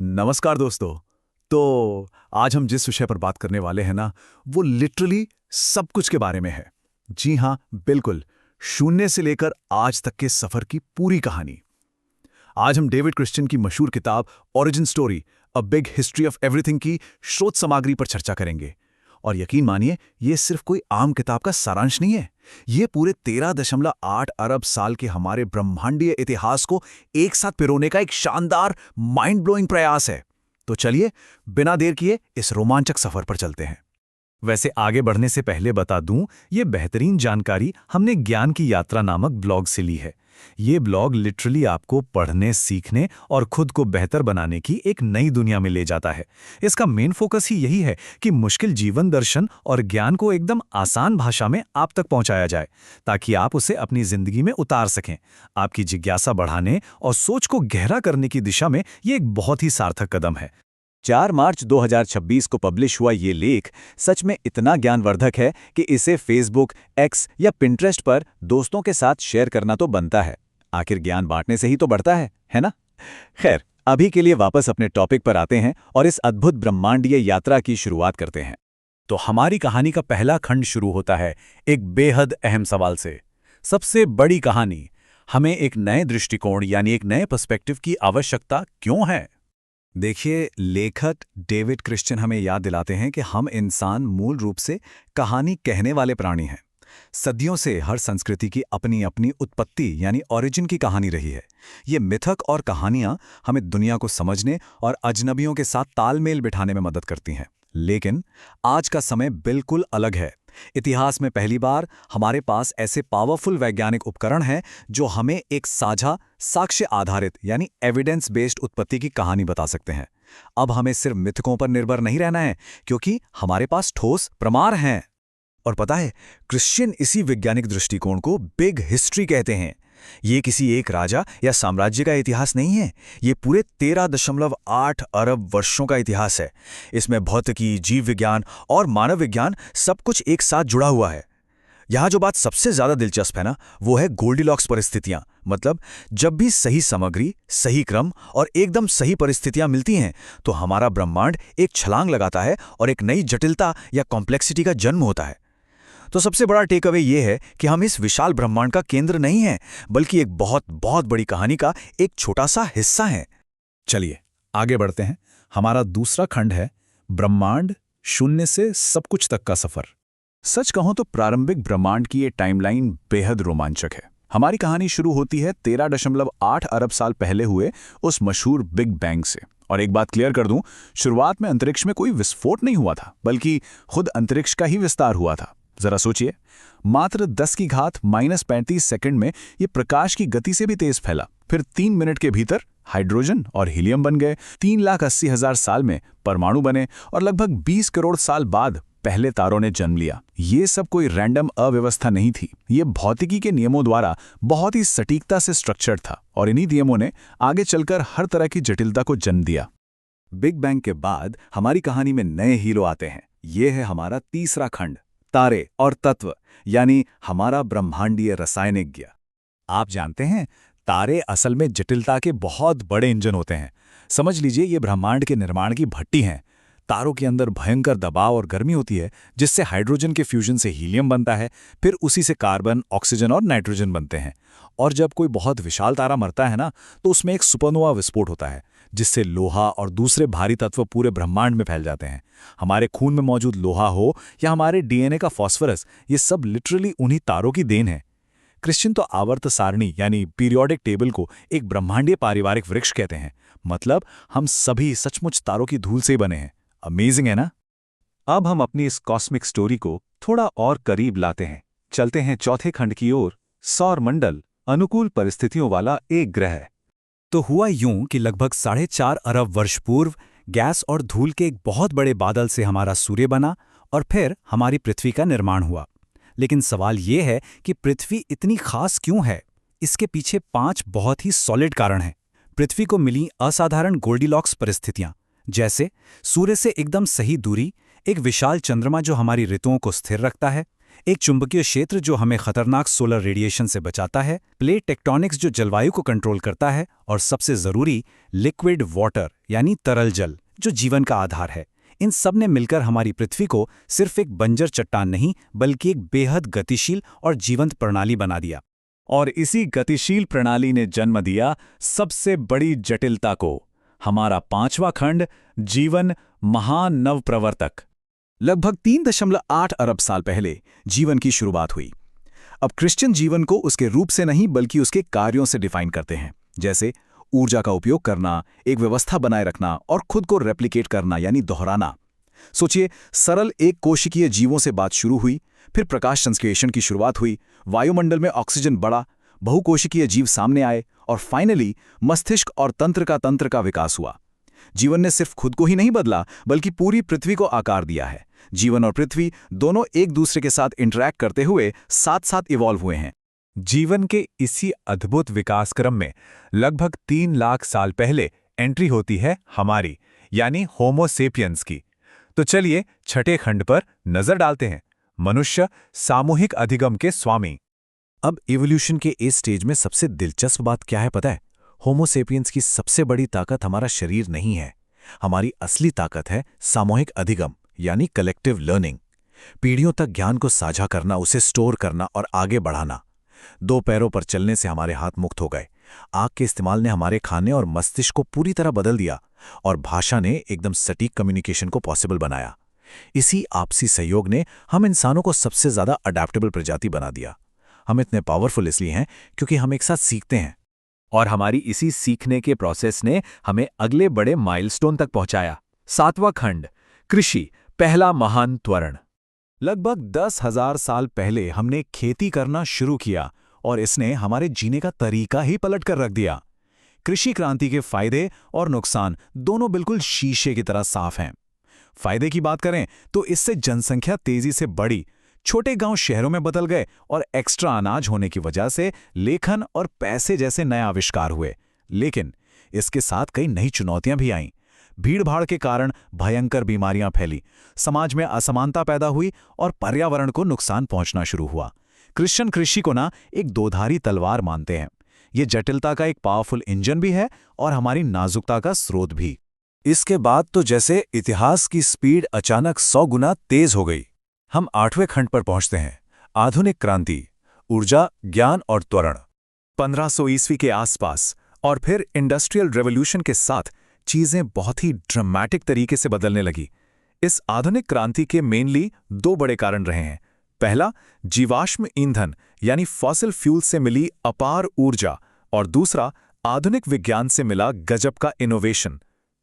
नमस्कार दोस्तों। तो आज हम जिस विषय पर बात करने वाले हैं ना, वो लिटरली सब कुछ के बारे में है। जी हाँ, बिल्कुल। शून्य से लेकर आज तक के सफर की पूरी कहानी। आज हम डेविड क्रिश्चियन की मशहूर किताब origin story a big history of everything की स्रोत सामग्री पर चर्चा करेंगे। और यकीन मानिए, ये सिर्फ कोई आम किताब का सारांश नहीं है। ये पूरे 13.8 अरब साल के हमारे ब्रह्मांडीय इतिहास को एक साथ पिरोने का एक शानदार माइंड ब्लोइंग प्रयास है। तो चलिए, बिना देर किए इस रोमांचक सफर पर चलते हैं। वैसे आगे बढ़ने से पहले बता दूं, ये बेहतरीन जानकारी हमने ज्ञान की यात्रा नामक ब्लॉग से ली है। ये ब्लॉग लिटरली आपको पढ़ने, सीखने और खुद को बेहतर बनाने की एक नई दुनिया में ले जाता है। इसका मेन फोकस ही यही है कि मुश्किल जीवन दर्शन और ज्ञान को एकदम आसान भाषा में आप तक पहुंचाया जाए, ताकि आप उसे अपनी जिंदगी में उतार सकें। आपकी जिज्ञासा बढ़ाने और सोच को गहरा करने की दिशा में ये एक बहुत ही सार्थक कदम है। 4 मार्च 2026 को पब्लिश हुआ ये लेख सच में इतना ज्ञानवर्धक है कि इसे फेसबुक, एक्स या पिंटरेस्ट पर दोस्तों के साथ शेयर करना तो बनता है। आखिर ज्ञान बांटने से ही तो बढ़ता है ना? खैर, अभी के लिए वापस अपने टॉपिक पर आते हैं और इस अद्भुत ब्रह्मांडीय यात्रा की शुरुआत करते हैं। तो हमारी कहानी का पहला खंड शुरू होता है एक बेहद अहम सवाल से। सबसे बड़ी कहानी, हमें एक नए दृष्टिकोण यानी एक नए पर्सपेक्टिव की आवश्यकता क्यों है? देखिए, लेखक डेविड क्रिश्चियन हमें याद दिलाते हैं कि हम इंसान मूल रूप से कहानी कहने वाले प्राणी हैं। सदियों से हर संस्कृति की अपनी अपनी उत्पत्ति यानी ओरिजिन की कहानी रही है। ये मिथक और कहानियां हमें दुनिया को समझने और अजनबियों के साथ तालमेल बिठाने में मदद करती हैं। लेकिन आज का समय बिल्कुल अलग है। इतिहास में पहली बार हमारे पास ऐसे पावरफुल वैज्ञानिक उपकरण हैं जो हमें एक साझा, साक्ष्य आधारित यानी एविडेंस बेस्ड उत्पत्ति की कहानी बता सकते हैं। अब हमें सिर्फ मिथकों पर निर्भर नहीं रहना है, क्योंकि हमारे पास ठोस प्रमाण हैं। और पता है, क्रिश्चियन इसी वैज्ञानिक दृष्टिकोण को बिग हिस्ट्री कहते हैं। ये किसी एक राजा या साम्राज्य का इतिहास नहीं है, ये पूरे 13.8 अरब वर्षों का इतिहास है। इसमें भौतिकी, जीव विज्ञान और मानव विज्ञान सब कुछ एक साथ जुड़ा हुआ है। यहाँ जो बात सबसे ज्यादा दिलचस्प है ना, वो है गोल्डीलॉक्स परिस्थितियां। मतलब जब भी सही सामग्री, सही क्रम और एकदम सही परिस्थितियां मिलती हैं, तो हमारा ब्रह्मांड एक छलांग लगाता है और एक नई जटिलता या कॉम्प्लेक्सिटी का जन्म होता है। तो सबसे बड़ा टेक अवे ये है कि हम इस विशाल ब्रह्मांड का केंद्र नहीं हैं, बल्कि एक बहुत बहुत बड़ी कहानी का एक छोटा सा हिस्सा है। चलिए आगे बढ़ते हैं। हमारा दूसरा खंड है ब्रह्मांड शून्य से सब कुछ तक का सफर। सच कहूं तो प्रारंभिक ब्रह्मांड की ये टाइमलाइन बेहद रोमांचक है। हमारी कहानी शुरू होती है 13.8 अरब साल पहले हुए उस मशहूर बिग बैंग से। और एक बात क्लियर कर दूं, शुरुआत में अंतरिक्ष में कोई विस्फोट नहीं हुआ था, बल्कि खुद अंतरिक्ष का ही विस्तार हुआ था। जरा सोचिए, मात्र 10 की घात -35 सेकंड में ये प्रकाश की गति से भी तेज फैला। फिर 3 मिनट के भीतर हाइड्रोजन और हीलियम बन गए। 3,80,000 साल में परमाणु बने और लगभग 20 करोड़ साल बाद पहले तारों ने जन्म लिया। ये सब कोई रैंडम अव्यवस्था नहीं थी, ये भौतिकी के नियमों द्वारा बहुत ही सटीकता से स्ट्रक्चर्ड था, और इन्हीं नियमों ने आगे चलकर हर तरह की जटिलता को जन्म दिया। बिग बैंग के बाद हमारी कहानी में नए हीरो आते हैं। ये है हमारा तीसरा खंड, तारे और तत्व, यानी हमारा ब्रह्मांडीय रसायनिक ज्ञान। आप जानते हैं, तारे असल में जटिलता के बहुत बड़े इंजन होते हैं। समझ लीजिए, ये ब्रह्मांड के निर्माण की भट्टी हैं। तारों के अंदर भयंकर दबाव और गर्मी होती है, जिससे हाइड्रोजन के फ्यूजन से हीलियम बनता है, फिर उसी से कार्बन, ऑक्सीजन और नाइट्रोजन बनते हैं। और जब कोई बहुत विशाल तारा मरता है ना, तो उसमें एक सुपरनोवा विस्फोट होता है, जिससे लोहा और दूसरे भारी तत्व पूरे ब्रह्मांड में फैल जाते हैं। हमारे खून में मौजूद लोहा हो या हमारे डीएनए का फॉस्फोरस, ये सब लिटरली उन्हीं तारों की देन है। क्रिश्चियन तो आवर्त सारणी यानी पीरियोडिक टेबल को एक ब्रह्मांडीय पारिवारिक वृक्ष कहते हैं। मतलब हम सभी सचमुच तारों की धूल से ही बने हैं। अमेजिंग है ना? अब हम अपनी इस कॉस्मिक स्टोरी को थोड़ा और करीब लाते हैं। चलते हैं चौथे खंड की ओर, सौर मंडल, अनुकूल परिस्थितियों वाला एक ग्रह। तो हुआ यूं कि लगभग 4.5 अरब वर्ष पूर्व गैस और धूल के एक बहुत बड़े बादल से हमारा सूर्य बना और फिर हमारी पृथ्वी का निर्माण हुआ। लेकिन सवाल ये है कि पृथ्वी इतनी खास क्यों है? इसके पीछे 5 बहुत ही सॉलिड कारण हैं। पृथ्वी को मिली असाधारण गोल्डीलॉक्स परिस्थितियां, जैसे सूर्य से एकदम सही दूरी, एक विशाल चंद्रमा जो हमारी ऋतुओं को स्थिर रखता है, एक चुंबकीय क्षेत्र जो हमें खतरनाक सोलर रेडिएशन से बचाता है, प्लेट टेक्टोनिक्स जो जलवायु को कंट्रोल करता है, और सबसे जरूरी लिक्विड वाटर यानी तरल जल जो जीवन का आधार है। इन सब ने मिलकर हमारी पृथ्वी को सिर्फ एक बंजर चट्टान नहीं बल्कि एक बेहद गतिशील और जीवंत प्रणाली बना दिया। और इसी गतिशील प्रणाली ने जन्म दिया सबसे बड़ी जटिलता को, हमारा 5वां खंड, जीवन महान नवप्रवर्तक। लगभग 3.8 अरब साल पहले जीवन की शुरुआत हुई। अब क्रिश्चियन जीवन को उसके रूप से नहीं बल्कि उसके कार्यों से डिफाइन करते हैं, जैसे ऊर्जा का उपयोग करना, एक व्यवस्था बनाए रखना और खुद को रेप्लिकेट करना यानी दोहराना। सोचिए, सरल एक कोशिकीय जीवों से बात शुरू हुई, फिर प्रकाश संश्लेषण की शुरुआत हुई, वायुमंडल में ऑक्सीजन बढ़ा, बहुकोशिकीय जीव सामने आए और फाइनली मस्तिष्क और तंत्र का विकास हुआ। जीवन ने सिर्फ खुद को ही नहीं बदला बल्कि पूरी पृथ्वी को आकार दिया है। जीवन और पृथ्वी दोनों एक दूसरे के साथ इंटरैक्ट करते हुए साथ साथ इवॉल्व हुए हैं। जीवन के इसी अद्भुत विकास क्रम में लगभग 3 लाख साल पहले एंट्री होती है हमारी यानी होमो सेपियंस की। तो चलिए छठे खंड पर नजर डालते हैं, मनुष्य सामूहिक अधिगम के स्वामी। अब इवोल्यूशन के इस स्टेज में सबसे दिलचस्प बात क्या है पता है? होमो सेपियंस की सबसे बड़ी ताकत हमारा शरीर नहीं है, हमारी असली ताकत है सामूहिक अधिगम यानी कलेक्टिव लर्निंग। पीढ़ियों तक ज्ञान को साझा करना, उसे स्टोर करना और आगे बढ़ाना। 2 पैरों पर चलने से हमारे हाथ मुक्त हो गए, आग के इस्तेमाल ने हमारे खाने और मस्तिष्क को पूरी तरह बदल दिया, और भाषा ने एकदम सटीक कम्युनिकेशन को पॉसिबल बनाया। इसी आपसी सहयोग ने हम इंसानों को सबसे ज्यादा अडैप्टेबल प्रजाति बना दिया। हम इतने पावरफुल इसलिए हैं क्योंकि हम एक साथ सीखते हैं, और हमारी इसी सीखने के प्रोसेस ने हमें अगले बड़े माइलस्टोन तक पहुंचाया। 7वां खंड, कृषि, पहला महान त्वरण। लगभग 10,000 साल पहले हमने खेती करना शुरू किया और इसने हमारे जीने का तरीका ही पलट कर रख दिया। कृषि क्रांति के फायदे और नुकसान दोनों बिल्कुल शीशे की तरह साफ हैं। फायदे की बात करें तो इससे जनसंख्या तेजी से बढ़ी, छोटे गांव शहरों में बदल गए और एक्स्ट्रा अनाज होने की वजह से लेखन और पैसे जैसे नए आविष्कार हुए। लेकिन इसके साथ कई नई चुनौतियां भी आईं। भीड़भाड़ के कारण भयंकर बीमारियां फैली, समाज में असमानता पैदा हुई और पर्यावरण को नुकसान पहुंचना शुरू हुआ। क्रिश्चियन कृषि को ना एक दोधारी तलवार मानते हैं। ये जटिलता का एक पावरफुल इंजन भी है और हमारी नाजुकता का स्रोत भी। इसके बाद तो जैसे इतिहास की स्पीड अचानक 100 गुना तेज हो गई। हम 8वें खंड पर पहुंचते हैं, आधुनिक क्रांति, ऊर्जा, ज्ञान और त्वरण। 1500 ईस्वी के आसपास और फिर इंडस्ट्रियल रेवोल्यूशन के साथ चीजें बहुत ही ड्रामेटिक तरीके से बदलने लगी। इस आधुनिक क्रांति के मेनली 2 बड़े कारण रहे हैं। पहला, जीवाश्म ईंधन यानी फॉसिल फ्यूल से मिली अपार ऊर्जा, और दूसरा, आधुनिक विज्ञान से मिला गजब का इनोवेशन।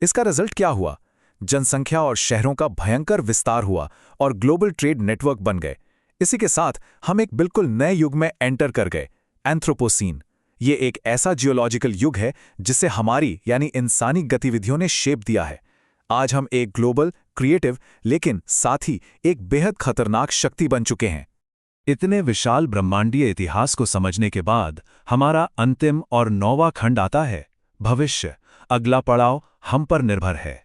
इसका रिजल्ट क्या हुआ? जनसंख्या और शहरों का भयंकर विस्तार हुआ और ग्लोबल ट्रेड नेटवर्क बन गए। इसी के साथ हम एक बिल्कुल नए युग में एंटर कर गए, एंथ्रोपोसीन। ये एक ऐसा जियोलॉजिकल युग है जिसे हमारी यानी इंसानी गतिविधियों ने शेप दिया है। आज हम एक ग्लोबल, क्रिएटिव लेकिन साथ ही एक बेहद खतरनाक शक्ति बन चुके हैं। इतने विशाल ब्रह्मांडीय इतिहास को समझने के बाद हमारा अंतिम और 9वां खंड आता है, भविष्य। अगला पड़ाव हम पर निर्भर है।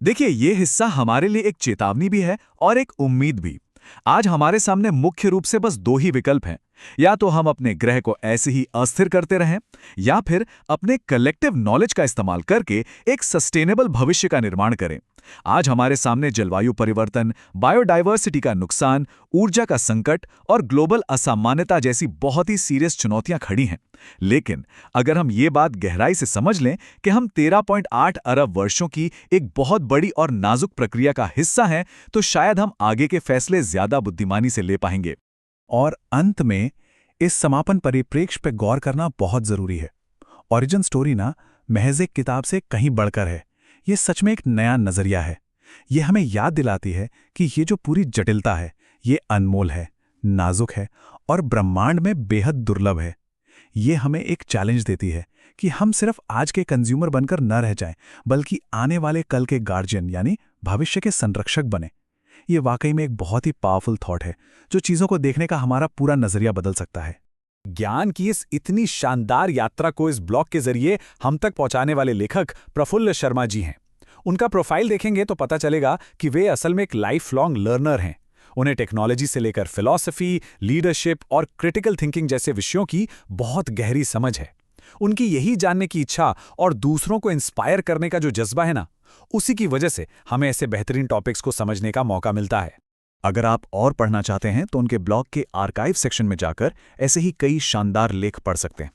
देखिए, ये हिस्सा हमारे लिए एक चेतावनी भी है और एक उम्मीद भी। आज हमारे सामने मुख्य रूप से बस 2 ही विकल्प हैं, या तो हम अपने ग्रह को ऐसे ही अस्थिर करते रहें या फिर अपने कलेक्टिव नॉलेज का इस्तेमाल करके एक सस्टेनेबल भविष्य का निर्माण करें। आज हमारे सामने जलवायु परिवर्तन, बायोडायवर्सिटी का नुकसान, ऊर्जा का संकट और ग्लोबल असामान्यता जैसी बहुत ही सीरियस चुनौतियां खड़ी हैं। लेकिन अगर हम ये बात गहराई से समझ लें कि हम 13.8 अरब वर्षों की एक बहुत बड़ी और नाजुक प्रक्रिया का हिस्सा हैं, तो शायद हम आगे के फैसले ज्यादा बुद्धिमानी से ले पाएंगे। और अंत में इस समापन परिप्रेक्ष्य पर गौर करना बहुत जरूरी है। ओरिजिन स्टोरी ना महज एक किताब से कहीं बढ़कर है। ये सच में एक नया नजरिया है। ये हमें याद दिलाती है कि ये जो पूरी जटिलता है, ये अनमोल है, नाजुक है और ब्रह्मांड में बेहद दुर्लभ है। ये हमें एक चैलेंज देती है कि हम सिर्फ आज के कंज्यूमर बनकर न रह जाएं, बल्कि आने वाले कल के गार्जियन यानी भविष्य के संरक्षक बने। ये वाकई में एक बहुत ही पावरफुल थॉट है जो चीजों को देखने का हमारा पूरा नजरिया बदल सकता है। ज्ञान की इस इतनी शानदार यात्रा को इस ब्लॉग के जरिए हम तक पहुंचाने वाले लेखक प्रफुल्ल शर्मा जी हैं। उनका प्रोफाइल देखेंगे तो पता चलेगा कि वे असल में एक लाइफ लॉन्ग लर्नर हैं। उन्हें टेक्नोलॉजी से लेकर फिलॉसफी, लीडरशिप और क्रिटिकल थिंकिंग जैसे विषयों की बहुत गहरी समझ है। उनकी यही जानने की इच्छा और दूसरों को इंस्पायर करने का जो जज्बा है ना, उसी की वजह से हमें ऐसे बेहतरीन टॉपिक्स को समझने का मौका मिलता है। अगर आप और पढ़ना चाहते हैं तो उनके ब्लॉग के आर्काइव सेक्शन में जाकर ऐसे ही कई शानदार लेख पढ़ सकते हैं।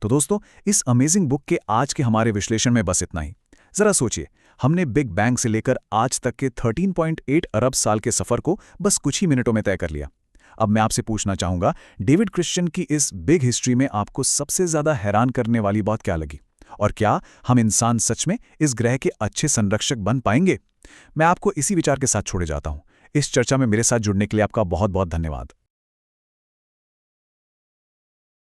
तो दोस्तों, इस अमेजिंग बुक के आज के हमारे विश्लेषण में बस इतना ही। जरा सोचिए, हमने बिग बैंग से लेकर आज तक के 13.8 अरब साल के सफर को बस कुछ ही मिनटों में तय कर लिया। अब मैं आपसे पूछना चाहूंगा, डेविड क्रिश्चियन की इस बिग हिस्ट्री में आपको सबसे ज्यादा हैरान करने वाली बात क्या लगी? और क्या हम इंसान सच में इस ग्रह के अच्छे संरक्षक बन पाएंगे? मैं आपको इसी विचार के साथ छोड़े जाता हूं। इस चर्चा में मेरे साथ जुड़ने के लिए आपका बहुत बहुत धन्यवाद।